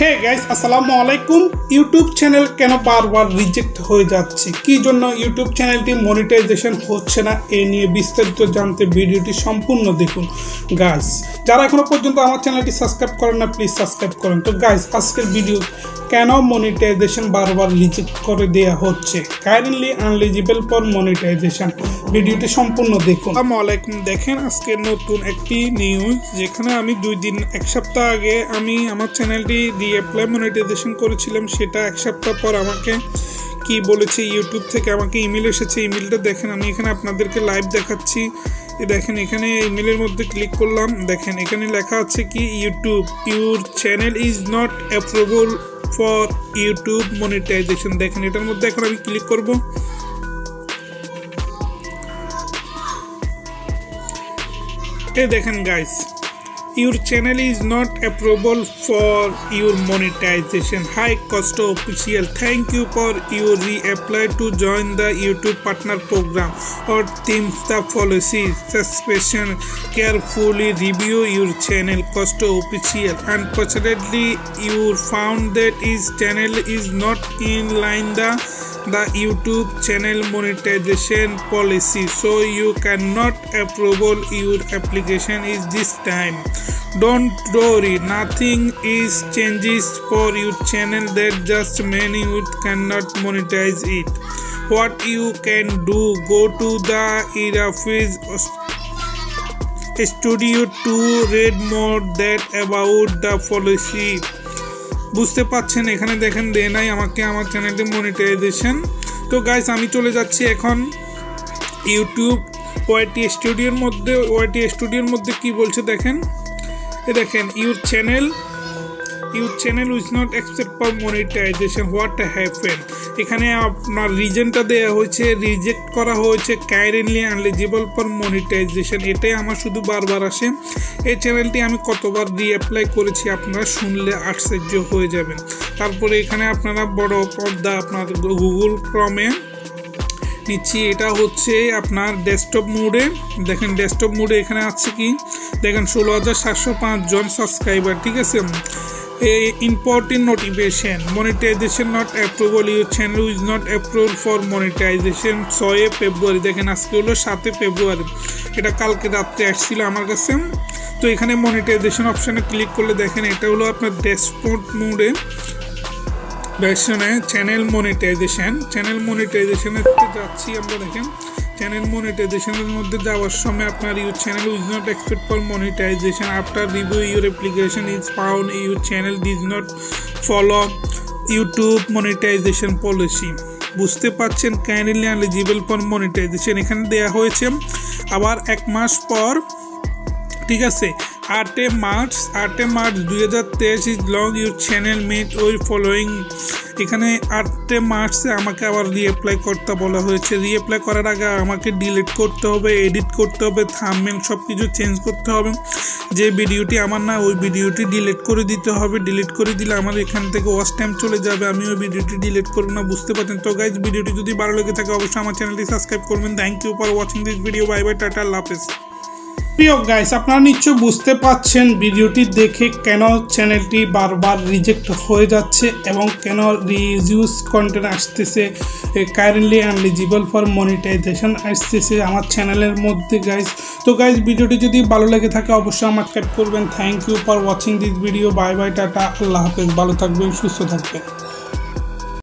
Hey guys আসসালামু আলাইকুম। YouTube channel কেন বারবার রিজেক্ট হয়ে যাচ্ছে, কি জন্য ইউটিউব চ্যানেলটি মনিটাইজেশন হচ্ছে না, এ নিয়ে বিস্তারিত জানতে ভিডিওটি সম্পূর্ণ দেখুন। গাইস যারা এখনো পর্যন্ত আমার চ্যানেলটি সাবস্ক্রাইব করেন না, প্লিজ সাবস্ক্রাইব করেন। তো গাইস আজকের ভিডিও কেন মনিটাইজেশন বারবার রিজেক্ট করে দেওয়া হচ্ছে, কারেন্টলি আনএলিজিবল ফর মনিটাইজেশন, ভিডিওটি সম্পূর্ণ দেখুন। আসসালামু আলাইকুম। দেখেন আজকে নতুন একটি নিউজ, যেখানে আমি এক সপ্তাহ আগে আমি আমার চ্যানেলটি রিঅ্যাপ্লাই মনিটাইজেশন করেছিলাম। সেটা এক সপ্তাহ পর আমাকে কি বলেছে ইউটিউব থেকে, আমাকে ইমেল এসেছে। ইমেলটা দেখেন, আমি এখানে আপনাদেরকে লাইভ দেখাচ্ছি। দেখেন এখানে ইমেলের মধ্যে ক্লিক করলাম, দেখেন এখানে লেখা আছে কি, YouTube your channel is not approvable for YouTube monetization. দেখেন এটার মধ্যে এখন আমি ক্লিক করব। এই দেখেন guys, your channel is not approvable for your monetization. Hi Costo Official, thank you for your reapply to join the YouTube partner program or themes the policy suspension. Carefully review your channel. Costo Official, unfortunately you found that his channel is not in line the YouTube channel monetization policy, so you cannot approve your application is this time. Don't worry, nothing is changes for your channel, that just many you cannot monetize it. What you can do, go to the Irafis studio to read more that about the policy. বুঝতে পাচ্ছেন এখানে দেখেন দে নাই আমাকে আমার চ্যানেলটি monetization. তো guys আমি চলে যাচ্ছি এখন ইউটিউব ওয়াইটি স্টুডিওর মধ্যে। ওয়াইটি স্টুডিওর মধ্যে কি বলছে দেখেন, দেখেন your channel was not accept for monetization, what happen. এখানে আপনার রিজনটা দেওয়া হয়েছে, রিজেক্ট করা হয়েছে কারেন্টলি আনএলিজিবল ফর মনিটাইজেশন। এটাই আমার শুধু বারবার আসে। এই চ্যানেলটি আমি কতবার রিঅ্যাপ্লাই করেছি আপনারা শুনলে আশ্চর্য হয়ে যাবেন। তারপরে এখানে আপনারা বড় পর্দা আপনার গুগল ক্রমে নিচ্ছি, এটা হচ্ছে আপনার ডেস্কটপ মোডে। দেখেন ডেস্কটপ মোডে এখানে আছে কি, দেখেন 16,705 জন সাবস্ক্রাইবার, ঠিক আছে। Important notification, monetization not approval, your channel is not approved for monetization 6 February. দেখেন আজকে হলো 7 ফেব্রুয়ারি, এটা কালকে রাত্রে আসছিল আমার কাছে। তো এখানে মনিটাইজেশন অপশানে ক্লিক করলে দেখেন এটা হলো আপনার ড্যাশবোর্ড মোডে ভার্সনে চ্যানেল মনিটাইজেশনের যাচ্ছি আমরা। দেখেন চ্যানেল মনিটাইজেশনের মধ্যে যাওয়ার সময় আপনার your channel is not accept for monetization after review your application is found your channel does not follow YouTube monetization policy. বুঝতে পারছেন, কাইন্ডলি এলিজিবল ফর মনিটাইজেশন এখানে দেওয়া হয়েছে। আবার 1 মাস পর, ঠিক আছে, 8 March 2023 is long your channel met ওই ফলোয়িং। এখানে 8 মার্চে আমাকে আবার রিঅ্যাপ্লাই করতে বলা হয়েছে। রিঅ্যাপ্লাই করার আগে আমাকে ডিলিট করতে হবে, এডিট করতে হবে, থাম্বনেল সব কিছু চেঞ্জ করতে হবে। যে ভিডিওটি আমার না, ওই ভিডিওটি ডিলিট করে দিতে হবে। ডিলিট করে দিলে আমার এখান থেকে ওয়াচ টাইম চলে যাবে, আমি ওই ভিডিওটি ডিলিট করবো না। বুঝতে পারছেন তো গাইজ, ভিডিওটি যদি ভালো লেগে থাকে অবশ্যই আমার চ্যানেলটি সাবস্ক্রাইব করবেন। Thank you for watching this video. Bye bye, টাটা, আল্লাহ হাফেজ। প্রিয় গাইস, আপনারা নিশ্চয় বুঝতে পাচ্ছেন ভিডিওটি দেখে কেন চ্যানেলটি বারবার রিজেক্ট হয়ে যাচ্ছে এবং কেন রিইউজ কন্টেন্ট আসতেছে, কারেন্টলি আনএলিজিবল ফর মনিটাইজেশন আসতেছে আমার চ্যানেলের মধ্যে গাইস। তো গাইস ভিডিওটি যদি ভালো লেগে থাকে অবশ্যই আমাকে সাবস্ক্রাইব করবেন। Thank you for watching this video. Bye bye, টাটা, আল্লাহ হাফেজ। ভালো থাকবেন, সুস্থ থাকবেন।